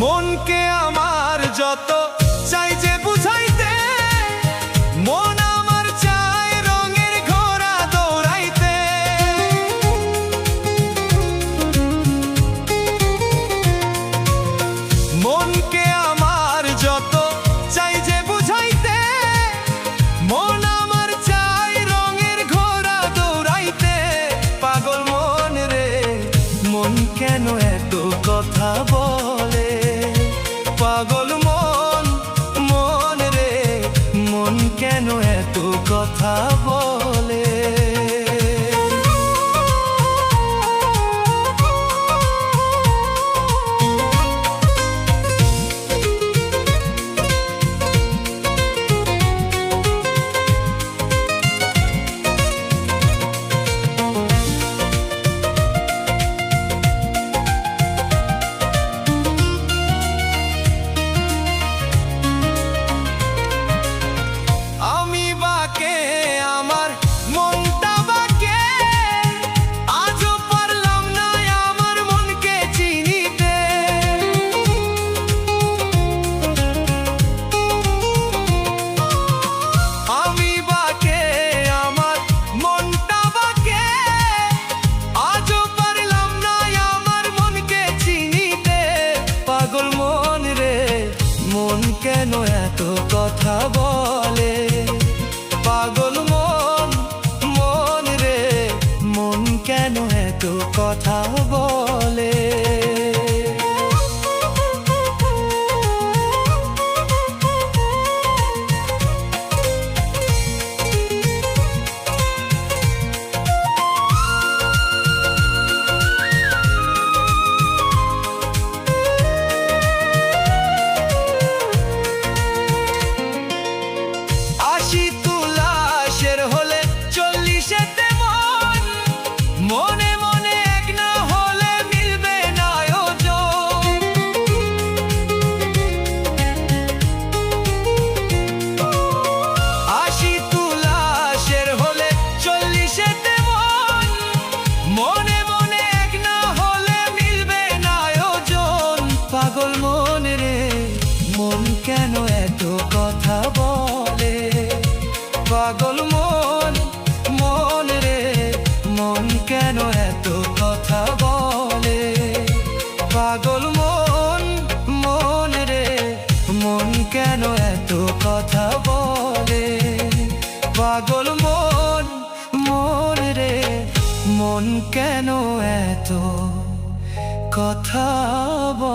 মনকে আমার যত চাই যে বুঝাইতে, মন আমার চায় রঙের ঘোড়া দৌড়াইতে। মনকে আমার যত চাই যে বুঝাইতে, মন আমার চায় রঙের ঘোড়া দৌড়াইতে। পাগল মন রে, মন কেন এত কথা বলে? পাগল মন, মন রে, মন কেন এত কথা বলে? মন কেন এত কথা বলে? পাগল মন, মন রে, মন কেন এত কথা বলে? মনে মনে এক না হলে মিলবে না ওজন। আশি তুলাশের হলে 40-এতে মন, মনে মনে এক না হলে মিলবে না ওজন। পাগল মন রে, মন কেন এত কথা বলে? পাগল মন, মন রে, মন কেন এত কথা বলে? পাগল মন, মন রে, মন কেন এত কথা বলে? পাগল মন, মন রে, মন কেন এত কথা বলে?